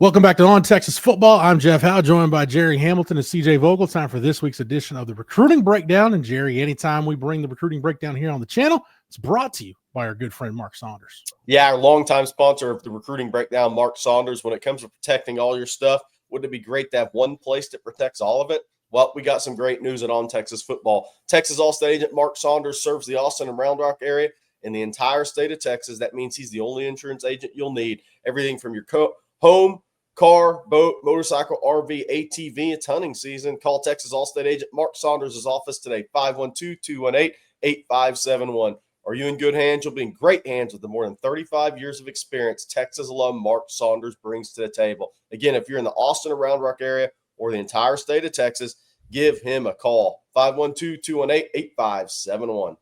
Welcome back to On Texas Football. I'm Jeff Howe, joined by Gerry Hamilton and CJ Vogel. Time for this week's edition of the Recruiting Breakdown. And Gerry, anytime we bring the Recruiting Breakdown here on the channel, it's brought to you by our good friend Mark Saunders. Yeah, our longtime sponsor of the Recruiting Breakdown, Mark Saunders. When it comes to protecting all your stuff, wouldn't it be great to have one place that protects all of it? Well, we got some great news at On Texas Football. Texas All-State agent Mark Saunders serves the Austin and Round Rock area in the entire state of Texas. That means he's the only insurance agent you'll need. Everything from your home, car, boat, motorcycle, RV, ATV. It's hunting season. Call Texas All-State agent Mark Saunders' office today, 512-218-8571. Are you in good hands? You'll be in great hands with the more than 35 years of experience Texas alum Mark Saunders brings to the table. Again, if you're in the Austin and Round Rock area or the entire state of Texas, give him a call, 512-218-8571.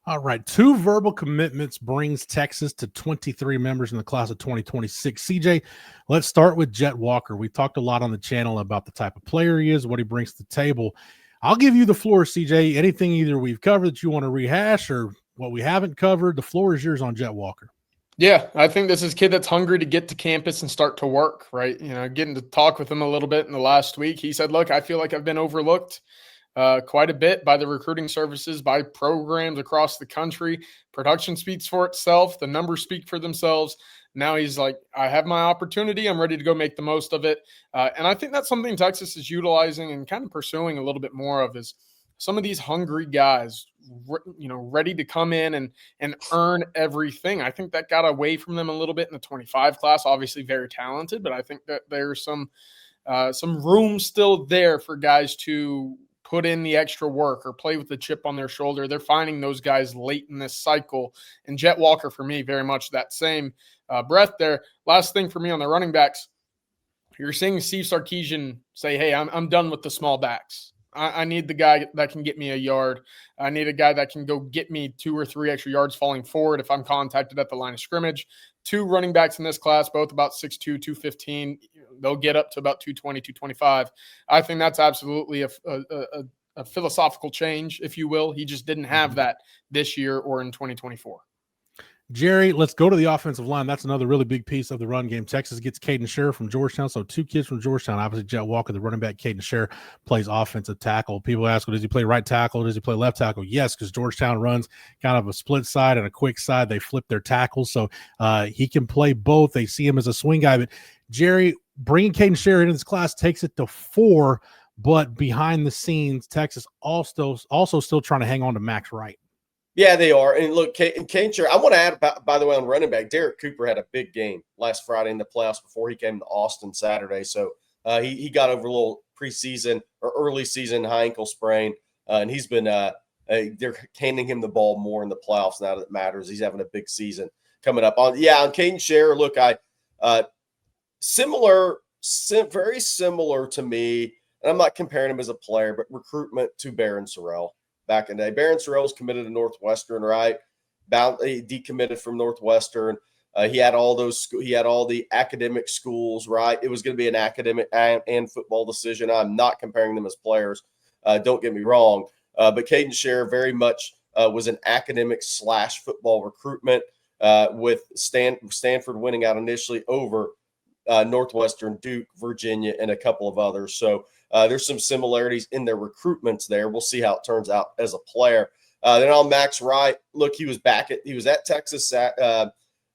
All right, 2 verbal commitments brings Texas to 23 members in the class of 2026. CJ, let's start with Jet Walker. We talked a lot on the channel about the type of player he is, what he brings to the table. I'll give you the floor, CJ. Anything either we've covered that you want to rehash or what we haven't covered, the floor is yours on Jet Walker. Yeah, I think this is a kid that's hungry to get to campus and start to work, right? You know, getting to talk with him a little bit in the last week. He said, look, I feel like I've been overlooked quite a bit by the recruiting services, by programs across the country. Production speaks for itself. The numbers speak for themselves. Now he's like, I have my opportunity. I'm ready to go make the most of it. And I think that's something Texas is utilizing and kind of pursuing a little bit more of, is some of these hungry guys, ready to come in and earn everything. I think that got away from them a little bit in the 25 class. Obviously very talented, but I think that there's some room still there for guys to put in the extra work or play with the chip on their shoulder. They're finding those guys late in this cycle. And Jet Walker, for me, very much that same breath there. Last thing for me on the running backs, you're seeing Steve Sarkisian say, hey, I'm done with the small backs. I need the guy that can get me a yard. I need a guy that can go get me 2 or 3 extra yards falling forward if I'm contacted at the line of scrimmage. 2 running backs in this class, both about 6'2", 215. They'll get up to about 220, 225. I think that's absolutely a philosophical change, if you will. He just didn't have that this year or in 2024. Gerry, let's go to the offensive line. That's another really big piece of the run game. Texas gets Caden Scherer from Georgetown, so 2 kids from Georgetown. Obviously, Jet Walker, the running back. Caden Scherer plays offensive tackle. People ask, well, does he play right tackle? Does he play left tackle? Yes, because Georgetown runs kind of a split side and a quick side. They flip their tackles, so he can play both. They see him as a swing guy. But, Gerry, bringing Caden Scherer into this class takes it to 4, but behind the scenes, Texas also still trying to hang on to Max Wright. Yeah, they are. And look, Caden Scherer, I want to add, by the way, on running back, Derek Cooper had a big game last Friday in the playoffs before he came to Austin Saturday. So he got over a little preseason or early season high ankle sprain, and he's been they're handing him the ball more in the playoffs now that it matters. He's having a big season coming up. On Caden Scherer, look, very similar to me, and I'm not comparing him as a player, but recruitment to Barron Sorrell. Back in the day, Barron Sorrell was committed to Northwestern, right? He decommitted from Northwestern. He had all the academic schools, right? It was going to be an academic and football decision. I'm not comparing them as players. Don't get me wrong. But Caden Scherer very much was an academic / football recruitment with Stanford winning out initially over Northwestern, Duke, Virginia, and a couple of others. So there's some similarities in their recruitments there. We'll see how it turns out as a player. Then on Max Wright, look, he was at Texas.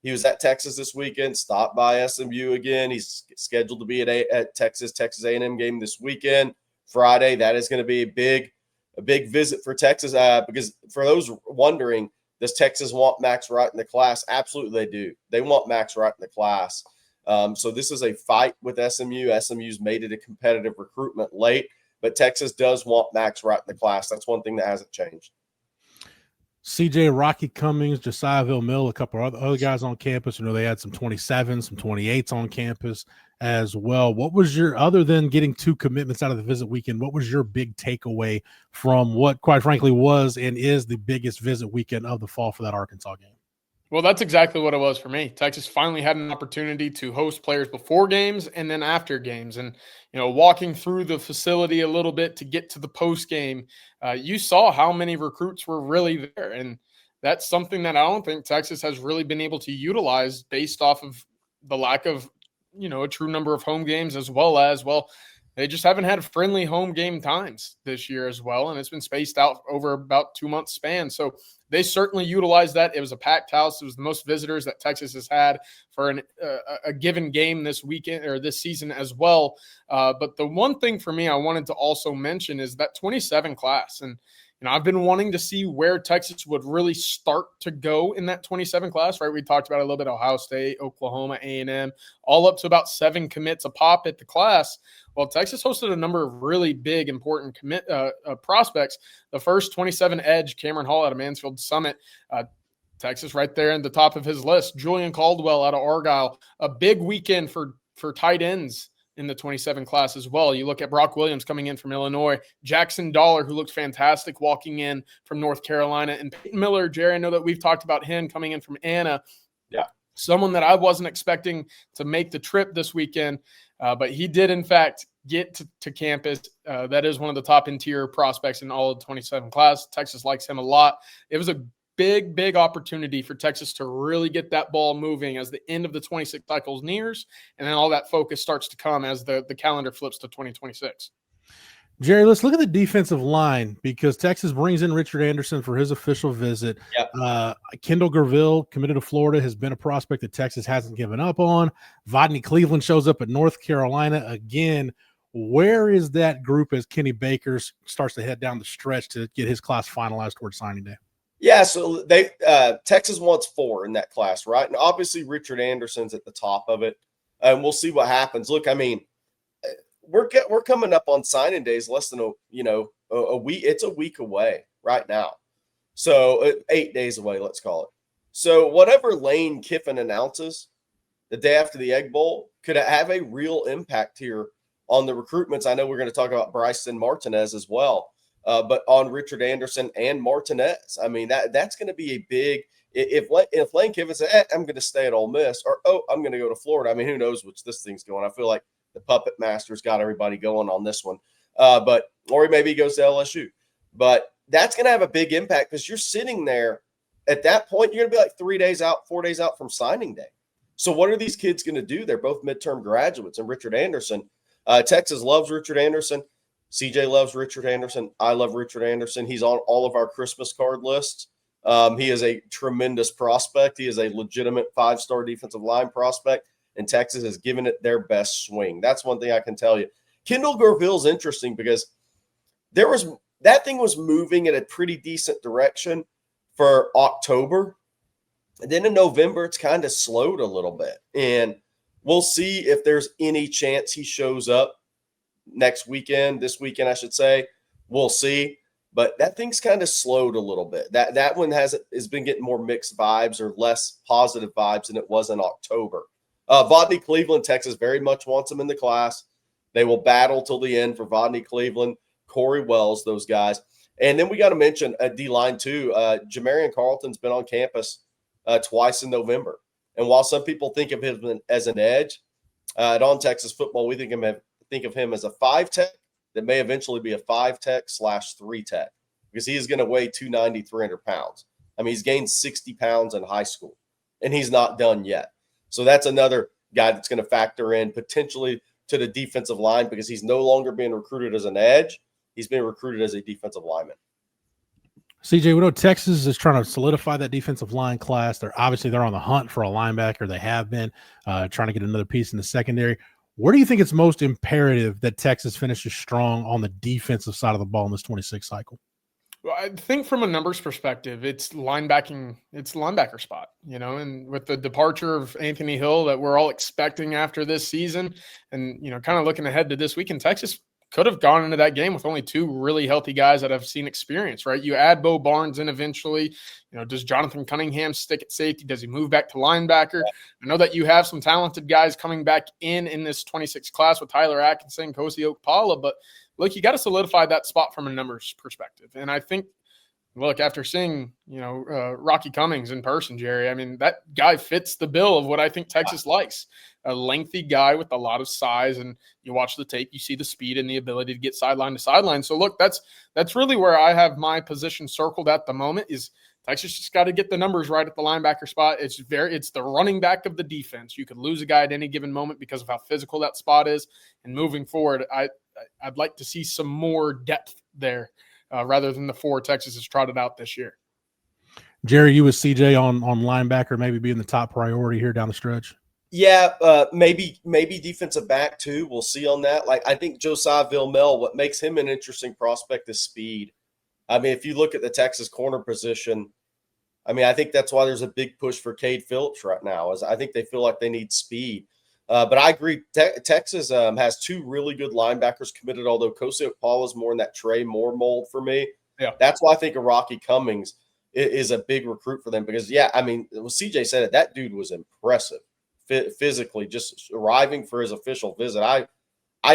He was at Texas this weekend. Stopped by SMU again. He's scheduled to be at Texas A&M game this weekend, Friday. That is going to be a big visit for Texas. Because for those wondering, does Texas want Max Wright in the class? Absolutely, they do. They want Max Wright in the class. So this is a fight with SMU. SMU's made it a competitive recruitment late, but Texas does want Max Wright in the class. That's one thing that hasn't changed. CJ, Rocky Cummings, Josiah Villamil, a couple of other guys on campus. They had some 27s, some 28s on campus as well. What was other than getting 2 commitments out of the visit weekend, what was your big takeaway from what, quite frankly, was and is the biggest visit weekend of the fall for that Arkansas game? Well, that's exactly what it was for me. Texas finally had an opportunity to host players before games and then after games. And, walking through the facility a little bit to get to the post game, you saw how many recruits were really there. And that's something that I don't think Texas has really been able to utilize based off of the lack of a true number of home games, as well as, they just haven't had friendly home game times this year as well, and it's been spaced out over about 2 months span. So they certainly utilized that. It was a packed house. It was the most visitors that Texas has had for a given game this weekend or this season as well. But the one thing for me I wanted to also mention is that 27 class. And I've been wanting to see where Texas would really start to go in that 27 class, right? We talked about a little bit Ohio State, Oklahoma, A&M, all up to about 7 commits a pop at the class. Well, Texas hosted a number of really big, important prospects. The first 27 edge, Cameron Hall out of Mansfield Summit, Texas right there in the top of his list. Julian Caldwell out of Argyle, a big weekend for tight ends in the 27 class as well. You look at Brock Williams coming in from Illinois, Jackson Dollar, who looked fantastic walking in from North Carolina, and Peyton Miller, Jerry, I know that we've talked about him coming in from Anna. Yeah. Someone that I wasn't expecting to make the trip this weekend, but he did, in fact, get to campus. That is one of the top interior prospects in all of the 27 class. Texas likes him a lot. It was a big opportunity for Texas to really get that ball moving as the end of the 26 cycles nears, and then all that focus starts to come as the calendar flips to 2026. Jerry, let's look at the defensive line because Texas brings in Richard Anderson for his official visit. Yep. Kendall Gurville, committed to Florida, has been a prospect that Texas hasn't given up on. Vodney Cleveland shows up at North Carolina again. Where is that group as Kenny Baker starts to head down the stretch to get his class finalized towards signing day? Yeah, so Texas wants 4 in that class, right? And obviously Richard Anderson's at the top of it, and we'll see what happens. Look, I mean, we're coming up on signing days less than a week. It's a week away right now, so 8 days away, let's call it. So whatever Lane Kiffin announces the day after the Egg Bowl could have a real impact here on the recruitments. I know we're going to talk about Bryson Martinez as well. But on Richard Anderson and Martinez, I mean, that's going to be a big – if Lane Kiffin says, I'm going to stay at Ole Miss, or, I'm going to go to Florida, I mean, who knows which this thing's going. I feel like the puppet master's got everybody going on this one. Or maybe he goes to LSU. But that's going to have a big impact because you're sitting there at that point, you're going to be like 3 days out, 4 days out from signing day. So what are these kids going to do? They're both midterm graduates. And Richard Anderson, Texas loves Richard Anderson. CJ loves Richard Anderson. I love Richard Anderson. He's on all of our Christmas card lists. He is a tremendous prospect. He is a legitimate 5-star defensive line prospect, and Texas has given it their best swing. That's one thing I can tell you. Kendall Gurville's interesting because that thing was moving in a pretty decent direction for October. And then in November, it's kind of slowed a little bit. And we'll see if there's any chance he shows up this weekend, I should say. We'll see. But that thing's kind of slowed a little bit. That one has been getting more mixed vibes or less positive vibes than it was in October. Vodney Cleveland, Texas very much wants him in the class. They will battle till the end for Vodney Cleveland, Corey Wells, those guys. And then we got to mention D-line too. Jamarian Carlton's been on campus twice in November. And while some people think of him as an edge, at On Texas Football, we think of him as a 5-tech that may eventually be a 5-tech / 3-tech because he is going to weigh 290, 300 pounds. I mean, he's gained 60 pounds in high school, and he's not done yet. So that's another guy that's going to factor in potentially to the defensive line because he's no longer being recruited as an edge. He's being recruited as a defensive lineman. CJ, we know Texas is trying to solidify that defensive line class. They're on the hunt for a linebacker. They have been trying to get another piece in the secondary. Where do you think it's most imperative that Texas finishes strong on the defensive side of the ball in this 26 cycle? Well, I think from a numbers perspective, it's linebacker spot, and with the departure of Anthony Hill that we're all expecting after this season and, kind of looking ahead to this weekend, Texas could have gone into that game with only 2 really healthy guys that have seen experience, right? You add Bo Barnes in eventually. Does Jonathan Cunningham stick at safety? Does he move back to linebacker? I know that you have some talented guys coming back in this 26 class with Tyler Atkinson, Kosi Okpala, but look, you got to solidify that spot from a numbers perspective. And I think, look, after seeing, Rocky Cummings in person, Jerry, I mean, that guy fits the bill of what I think Texas likes. A lengthy guy with a lot of size, and you watch the tape, you see the speed and the ability to get sideline to sideline. So, look, that's really where I have my position circled at the moment is Texas just got to get the numbers right at the linebacker spot. It's the running back of the defense. You could lose a guy at any given moment because of how physical that spot is. And moving forward, I'd like to see some more depth there rather than the 4 Texas has trotted out this year. Jerry, you with CJ on linebacker maybe being the top priority here down the stretch? Yeah, maybe defensive back too. We'll see on that. Like, I think Josiah Vilmel, what makes him an interesting prospect is speed. I mean, if you look at the Texas corner position, I mean, I think that's why there's a big push for Cade Phillips right now. Is I think they feel like they need speed. But I agree. Texas has 2 really good linebackers committed, although Kosi Okpala is more in that Trey Moore mold for me. Yeah, that's why I think Rocky Cummings is a big recruit for them because, yeah, I mean, CJ said it. That dude was impressive physically, just arriving for his official visit. I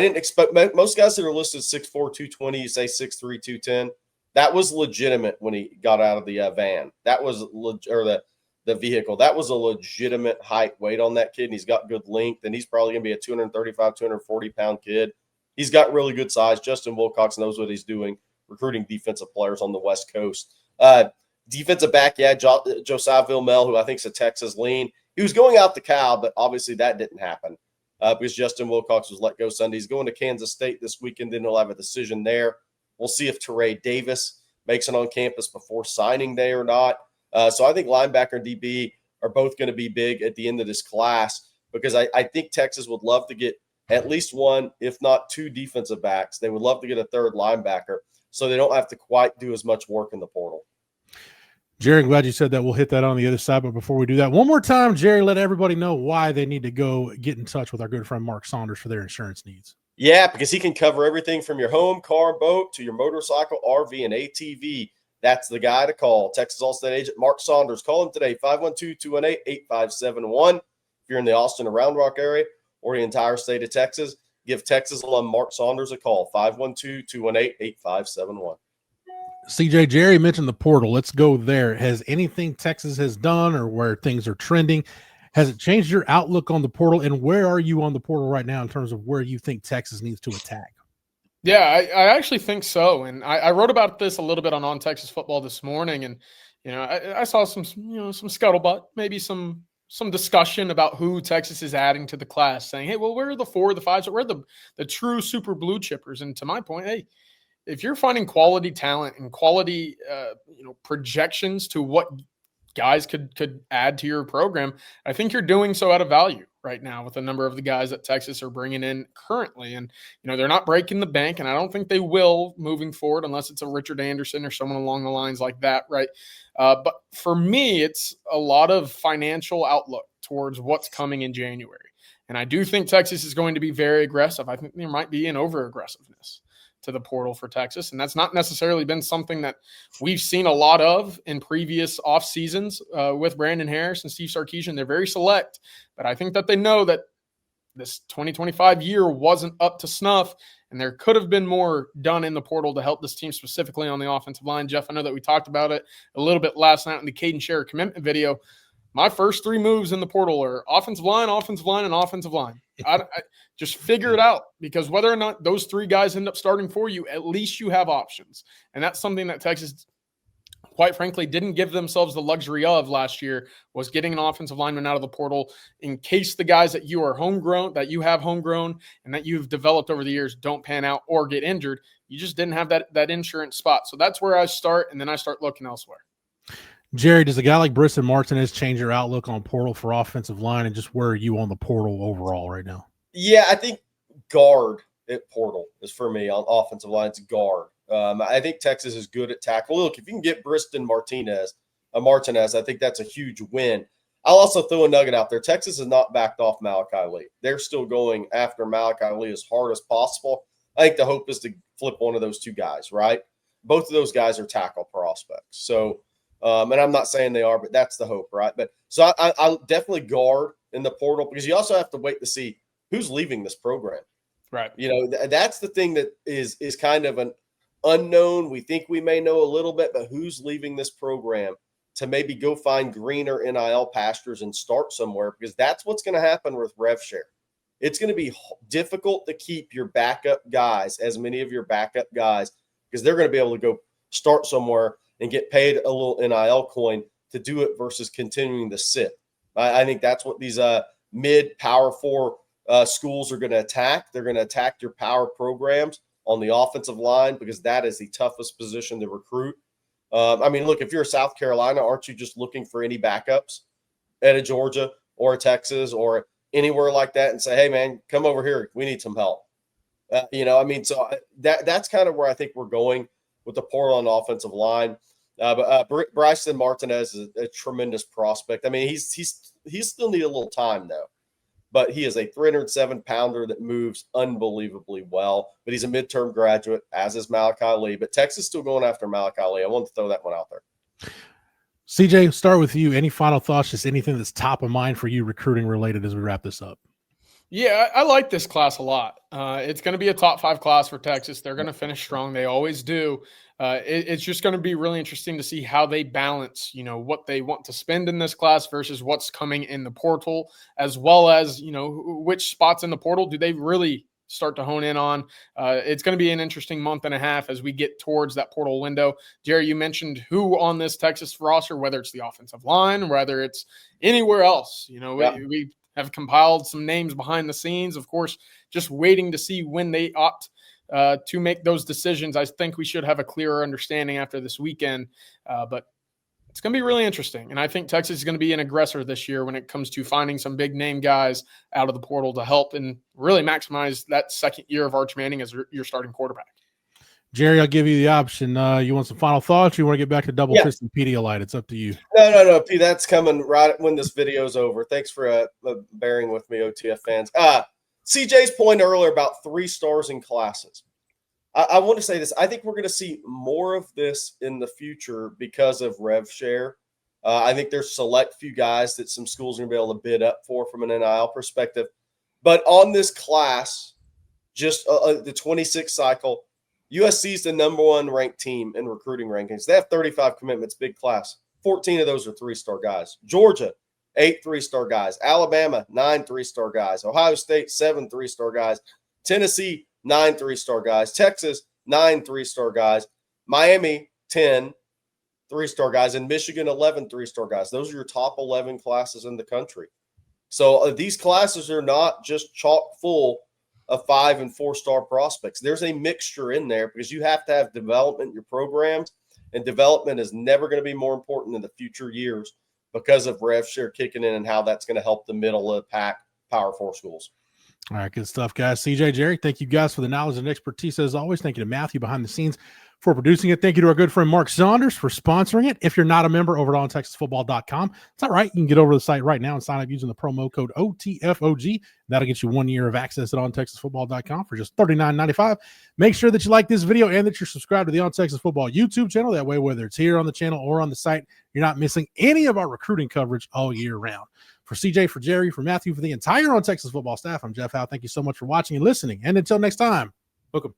didn't expect most guys that are listed 6'4", 220, you say 6'3", 210. That was legitimate when he got out of the van. That was the vehicle. That was a legitimate height weight on that kid, and he's got good length, and he's probably going to be a 235, 240-pound kid. He's got really good size. Justin Wilcox knows what he's doing, recruiting defensive players on the West Coast. Defensive back, yeah, Josiah Vilmel, who I think is a Texas lean. He was going out the Cal, but obviously that didn't happen because Justin Wilcox was let go Sunday. He's going to Kansas State this weekend. Then he'll have a decision there. We'll see if Teray Davis makes it on campus before signing day or not. So I think linebacker and DB are both going to be big at the end of this class because I think Texas would love to get at least 1, if not 2 defensive backs. They would love to get a 3rd linebacker so they don't have to quite do as much work in the portal. Jerry, I'm glad you said that. We'll hit that on the other side. But before we do that, one more time, Jerry, let everybody know why they need to go get in touch with our good friend Mark Saunders for their insurance needs. Yeah, because he can cover everything from your home, car, boat to your motorcycle, RV, and ATV. That's the guy to call. Texas All-State agent Mark Saunders. Call him today, 512-218-8571. If you're in the Austin or Round Rock area or the entire state of Texas, give Texas alum Mark Saunders a call, 512-218-8571. CJ, Jerry mentioned the portal. Let's go there. Has anything Texas has done or where things are trending, has it changed your outlook on the portal? And where are you on the portal right now in terms of where you think Texas needs to attack? Yeah, I actually think so. And I wrote about this a little bit on Texas Football this morning. And, I saw some scuttlebutt, maybe some discussion about who Texas is adding to the class saying, hey, well, where are the 4, the 5s? Where are the true super blue chippers? And to my point, hey, if you're finding quality talent and quality, projections to what guys could add to your program, I think you're doing so at a value right now with a number of the guys that Texas are bringing in currently. And, they're not breaking the bank, and I don't think they will moving forward unless it's a Richard Anderson or someone along the lines like that, right? But for me, it's a lot of financial outlook towards what's coming in January. And I do think Texas is going to be very aggressive. I think there might be an over-aggressiveness to the portal for Texas. And that's not necessarily been something that we've seen a lot of in previous off seasons with Brandon Harris and Steve Sarkisian. They're very select, but I think that they know that this 2025 year wasn't up to snuff, and there could have been more done in the portal to help this team specifically on the offensive line. Jeff, I know that we talked about it a little bit last night in the Caden Scherer commitment video. My first 3 moves in the portal are offensive line, and offensive line. I just figure it out, because whether or not those 3 guys end up starting for you, at least you have options. And that's something that Texas, quite frankly, didn't give themselves the luxury of last year, was getting an offensive lineman out of the portal in case the guys that you have homegrown and that you've developed over the years don't pan out or get injured. You just didn't have that insurance spot. So that's where I start, and then I start looking elsewhere. Jerry, does a guy like Briston Martinez change your outlook on portal for offensive line, and just where are you on the portal overall right now? Yeah, I think guard at portal is for me on offensive line. It's guard. I think Texas is good at tackle. Look, if you can get Briston Martinez, I think that's a huge win. I'll also throw a nugget out there. Texas has not backed off Malachi Lee. They're still going after Malachi Lee as hard as possible. I think the hope is to flip one of those 2 guys, right? Both of those guys are tackle prospects. So, and I'm not saying they are, but that's the hope, right? But so I'll definitely guard in the portal, because you also have to wait to see who's leaving this program. Right. That's the thing that is kind of an unknown. We think we may know a little bit, but who's leaving this program to maybe go find greener NIL pastures and start somewhere, because that's what's going to happen with rev share. It's going to be difficult to keep your backup guys, as many of your backup guys, because they're going to be able to go start somewhere and get paid a little NIL coin to do it versus continuing to sit. I think that's what these mid Power 4 schools are going to attack. They're going to attack your power programs on the offensive line because that is the toughest position to recruit. I mean, look, if you're South Carolina, aren't you just looking for any backups at a Georgia or a Texas or anywhere like that and say, hey, man, come over here. We need some help. So that's kind of where I think we're going with the portal on the offensive line. But Bryson Martinez is a tremendous prospect. I mean, he's still need a little time, though. But he is a 307-pounder that moves unbelievably well. But he's a midterm graduate, as is Malachi Lee. But Texas still going after Malachi Lee. I want to throw that one out there. CJ, start with you. Any final thoughts, just anything that's top of mind for you recruiting related as we wrap this up? Yeah, I like this class a lot. It's going to be a top 5 class for Texas. They're going to finish strong. They always do. It's just going to be really interesting to see how they balance, what they want to spend in this class versus what's coming in the portal, as well as, which spots in the portal do they really start to hone in on. It's going to be an interesting month and a half as we get towards that portal window. Jerry, you mentioned who on this Texas roster, whether it's the offensive line, whether it's anywhere else. We have compiled some names behind the scenes, of course, just waiting to see when they opt to make those decisions. I think we should have a clearer understanding after this weekend, but it's going to be really interesting. And I think Texas is going to be an aggressor this year when it comes to finding some big name guys out of the portal to help and really maximize that second year of Arch Manning as your starting quarterback. Jerry, I'll give you the option. You want some final thoughts? Or you want to get back to double fist and Pedialyte? It's up to you. No, P. That's coming right when this video's over. Thanks for bearing with me, OTF fans. CJ's point earlier about 3 stars in classes. I want to say this. I think we're going to see more of this in the future because of rev share. I think there's select few guys that some schools are going to be able to bid up for from an NIL perspective. But on this class, just the 26 cycle, USC is the number 1 ranked team in recruiting rankings. They have 35 commitments, big class. 14 of those are 3-star guys. Georgia, 8 3-star guys. Alabama, 9 3-star guys. Ohio State, 7 3-star guys. Tennessee, 9 3-star guys. Texas, 9 3-star guys. Miami, 10 3-star guys. And Michigan, 11 3-star guys. Those are your top 11 classes in the country. So these classes are not just chock full of 5- and 4-star prospects. There's a mixture in there because you have to have development in your programs, and development is never going to be more important in the future years because of rev share kicking in and how that's going to help the middle of the pack Power 4 schools. All right, good stuff, guys. CJ, Jerry, thank you guys for the knowledge and expertise as always. Thank you to Matthew behind the scenes for producing it. Thank you to our good friend Mark Saunders for sponsoring it. If you're not a member over at ontexasfootball.com, it's all right. You can get over to the site right now and sign up using the promo code OTFOG. That'll get you 1 year of access at ontexasfootball.com for just $39.95. Make sure that you like this video and that you're subscribed to the On Texas Football YouTube channel. That way, whether it's here on the channel or on the site, you're not missing any of our recruiting coverage all year round. For CJ, for Jerry, for Matthew, for the entire On Texas Football staff, I'm Jeff Howe. Thank you so much for watching and listening. And until next time, hook 'em.